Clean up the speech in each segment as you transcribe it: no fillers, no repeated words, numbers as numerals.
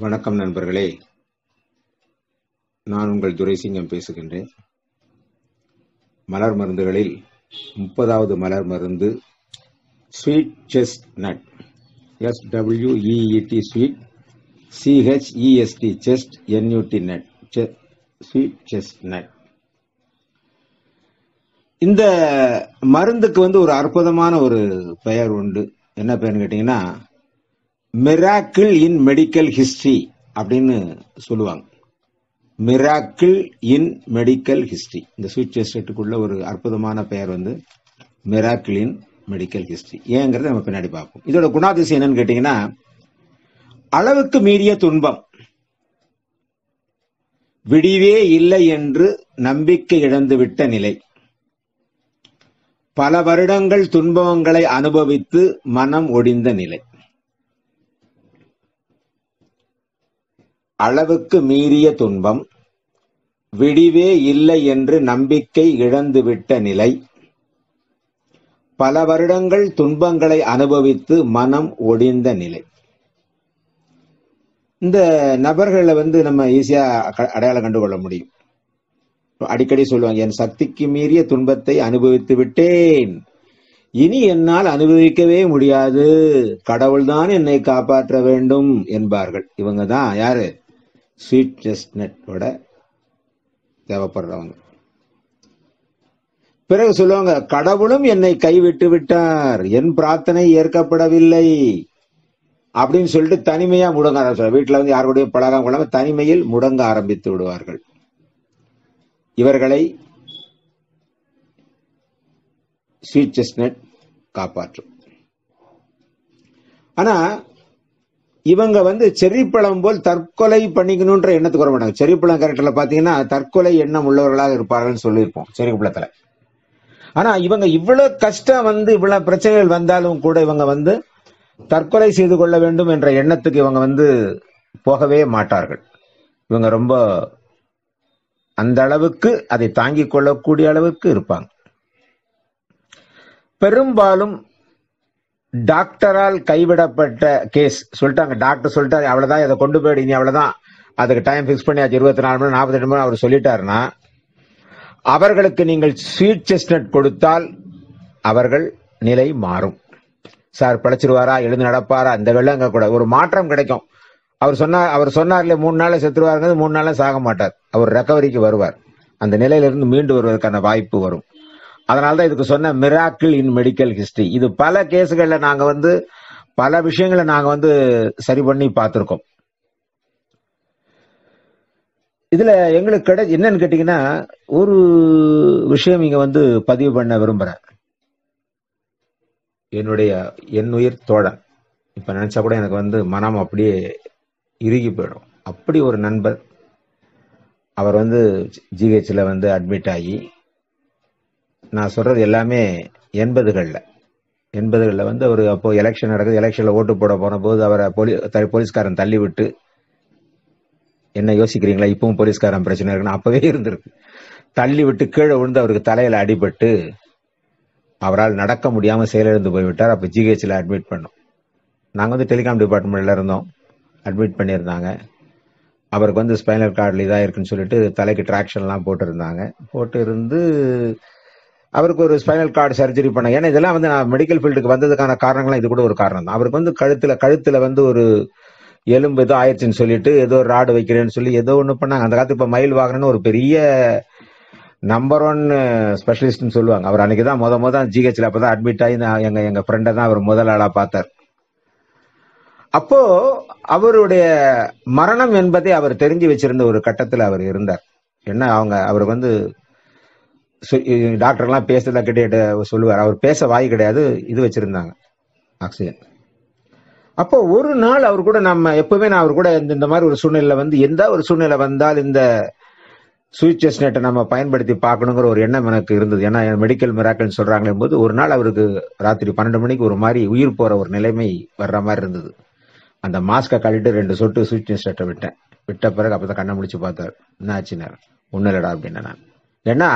வணக்கம் நண்பர்களே, நான் உங்கள் துரைசிங்கம் பேசுகின்றேன். மலர் மருந்துகளில் 30வது மலர் மருந்து sweet chestnut, SWEET sweet, CHEST chest, NUT nut, sweet chestnut. இந்த மருந்துக்கு ஒரு அற்புதமான ஒரு பெயர் உண்டு. என்ன பெயர்னு கேட்டீங்கன்னா, மிராக்கிள் இன் மெடிக்கல் ஹிஸ்டரி அப்படின்னு சொல்லுவாங்க. மிராக்கிள் இன் மெடிக்கல் ஹிஸ்டரி. இந்த ஸ்வீட் செஸ்ட்டுக்குள்ள ஒரு அற்புதமான பெயர் மிராக்கிள் இன் மெடிக்கல் ஹிஸ்டரி. ஏங்கிறத நம்ம பின்னாடி பார்ப்போம். இதோட குணாதிசயம் என்னன்னு கேட்டீங்கன்னா, அளவுக்கு மீறிய துன்பம், விடிவே இல்லை என்று நம்பிக்கை இழந்துவிட்ட நிலை, பல வருடங்கள் துன்பங்களை அனுபவித்து மனம் ஒடிந்த நிலை. அளவுக்கு மீறிய துன்பம், விடிவே இல்லை என்று நம்பிக்கை இழந்துவிட்ட நிலை, பல வருடங்கள் துன்பங்களை அனுபவித்து மனம் ஒடிந்த நிலை. இந்த நபர்களை நம்ம ஈஸியா அடையாளம் கண்டுகொள்ள முடியும். அடிக்கடி சொல்லுவாங்க, என் சக்திக்கு மீறிய துன்பத்தை அனுபவித்து விட்டேன், இனி என்னால் அனுபவிக்கவே முடியாது, கடவுள்தான் என்னை காப்பாற்ற வேண்டும் என்பார்கள். இவங்க தான் யாரு? ஸ்வீட் செஸ்ட்நட்டோட தேவைப்படுறவங்க. பிறகு சொல்லுவாங்க, கடவுளும் என்னை கைவிட்டு விட்டார், என் பிரார்த்தனை ஏற்கப்படவில்லை அப்படின்னு சொல்லிட்டு தனிமையா முடங்க ஆரம்பிச்சு, வீட்டுல யாருடைய பழகம் கொள்ளாம தனிமையில் முடங்க ஆரம்பித்து விடுவார்கள். இவர்களை ஸ்வீட் செஸ்ட்நட் காப்பாற்றும். ஆனா இவங்க செர்ரிப்பழம் போல் தற்கொலை பண்ணிக்கணும்ன்ற எண்ணத்துக்கு வர மாட்டாங்க. செர்ரிப்பழம் கேரக்டர்ல பாத்தீங்கன்னா தற்கொலை எண்ணம் உள்ளவர்களாக இருப்பார்கள் சொல்லியிருப்போம் செர்ரிப்பழத்துல. ஆனா இவங்க இவ்வளவு கஷ்டம் இவ்வளவு பிரச்சனைகள் வந்தாலும் கூட இவங்க தற்கொலை செய்து கொள்ள வேண்டும் என்ற எண்ணத்துக்கு இவங்க போகவே மாட்டார்கள். இவங்க ரொம்ப அந்த அளவுக்கு அதை தாங்கிக் கொள்ளக்கூடிய அளவுக்கு இருப்பாங்க. பெரும்பாலும் டாக்டரால் கைவிடப்பட்ட கேஸ் சொல்லிட்டாங்க. டாக்டர் சொல்லிட்டாரு, அவ்வளவுதான், இதை கொண்டு போயிடு, இனி அவ்வளவுதான், அதுக்கு டைம் பிக்ஸ் பண்ணியாச்சு, 24 மணி 48 மணி அவர் சொல்லிட்டாருன்னா, அவர்களுக்கு நீங்கள் ஸ்வீட் செஸ்ட்நட் கொடுத்தால் அவர்கள் நிலை மாறும். சார் பிழைச்சிருவாரா, எழுந்து நடப்பாரா, இந்த வெள்ளங்க கூட ஒரு மாற்றம் கிடைக்கும். அவர் சொன்னார்ல 3 நாள்ல செத்துருவாருங்க, 3 நாள்ல சாக மாட்டார், அவர் ரெக்கவரிக்கு வருவார், அந்த நிலையிலிருந்து மீண்டு வருவதற்கான வாய்ப்பு வரும். அதனாலதான் இதுக்கு சொன்ன மிராக்கிள் இன் மெடிக்கல் ஹிஸ்டரி. இது பல கேஸுகள்ல நாங்க பல விஷயங்களை நாங்க சரி பண்ணி பார்த்திருக்கோம். இதுல எங்களுக்கு என்னன்னு கேட்டீங்கன்னா, ஒரு விஷயம் இங்க பதிவு பண்ண விரும்புறேன். என் உயிர் தோழன், இப்ப நினைச்சா கூட எனக்கு மனம் அப்படியே இறுகி போயிடும். அப்படி ஒரு நண்பர், அவர் ஜிஹெச்ல அட்மிட் ஆகி, நான் சொல்றது எல்லாமே 80களில் அவர் அப்போ எலெக்ஷன் நடக்குது, எலெக்ஷன்ல ஓட்டு போட போன போது அவரை போலீஸ்காரன் தள்ளி விட்டு, என்ன யோசிக்கிறீங்களா, இப்பவும் போலீஸ்காரன் பிரச்சனை இருக்குன்னு அப்பவே இருந்திருக்கு, தள்ளி விட்டு கீழே விழுந்து அவருக்கு தலையில அடிபட்டு அவரால் நடக்க முடியாம செயலிழந்து போய்விட்டார். அப்ப ஜிஹெச்ல அட்மிட் பண்ணோம். நாங்க டெலிகாம் டிபார்ட்மெண்ட்ல இருந்தோம், அட்மிட் பண்ணியிருந்தாங்க. அவருக்கு ஸ்பைனல் கார்டில் இதாக இருக்குன்னு சொல்லிட்டு தலைக்கு டிராக்ஷன்லாம் போட்டு இருந்து அவருக்கு ஒரு ஸ்பைனல் கார்டு சர்ஜரி பண்ண. ஏன்னா இதெல்லாம் நான் மெடிக்கல் ஃபீல்டுக்கு வந்ததுக்கான காரணங்கள்லாம் இது கூட ஒரு காரணம் தான். அவருக்கு கழுத்துல ஒரு எலும்பு ஏதோ ஆயிடுச்சுன்னு சொல்லிட்டு ஏதோ ராடு வைக்கிறேன்னு சொல்லி ஏதோ ஒண்ணு பண்ணாங்க. அந்த காலத்து இப்ப மயில் வாகனம்னு ஒரு பெரிய நம்பர் 1 ஸ்பெஷலிஸ்ட்னு சொல்லுவாங்க. அவர் அன்னைக்குதான் முத ஜிஹெச்ல அப்பதான் அட்மிட் ஆகி எங்க ஃப்ரெண்டை தான் அவர் முதல் ஆளா பார்த்தார். அப்போ அவருடைய மரணம் என்பதை அவர் தெரிஞ்சு வச்சிருந்த ஒரு கட்டத்துல அவர் இருந்தார். என்ன அவருக்கு டாக்டர்லாம் பேசுறதா கேட்டு சொல்லுவார். அவர் பேச வாய் கிடையாது, இது வச்சிருந்தாங்க, ஆக்சிஜன். அப்போ ஒரு நாள் அவர் கூட எப்பவுமே நான் அவர் கூட இந்த மாதிரி ஒரு சூழ்நிலை எந்த ஒரு சூழ்நிலை வந்தால் இந்த ஸ்வீட் செஸ்ட்நட்டை நம்ம பயன்படுத்தி பார்க்கணுங்கிற ஒரு எண்ணம் எனக்கு இருந்தது. ஏன்னா மெடிக்கல் மிராக்கிள்னு சொல்றாங்களே போது ஒரு நாள் அவருக்கு ராத்திரி 12 மணிக்கு ஒரு மாதிரி உயிர் போற ஒரு நிலைமை வர்ற மாதிரி இருந்தது. அந்த மாஸ்கை கழிட்டு 2 சொட்டு ஸ்வீட் செஸ்ட்நட்டை விட்ட பிறகு அப்பதான் கண்ணை முடிச்சு பார்த்தார். என்ன ஆச்சுனார், ஒண்ணு இல்லடா அப்படின்னா. நான் ஏன்னா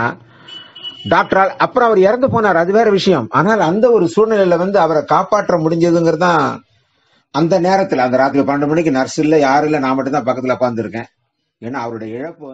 டாக்டரால் அப்புறம் அவர் இறந்து போனார், அது வேற விஷயம். ஆனால் அந்த ஒரு சூழ்நிலையில அவரை காப்பாற்ற முடிஞ்சதுங்கிறதான் அந்த நேரத்துல அந்த ராத்திரி 12 மணிக்கு நர்ஸ் இல்ல, யாரும் இல்ல, நான் மட்டும் தான் பக்கத்துல உட்கார்ந்துருக்கேன். ஏன்னா அவருடைய இழப்பு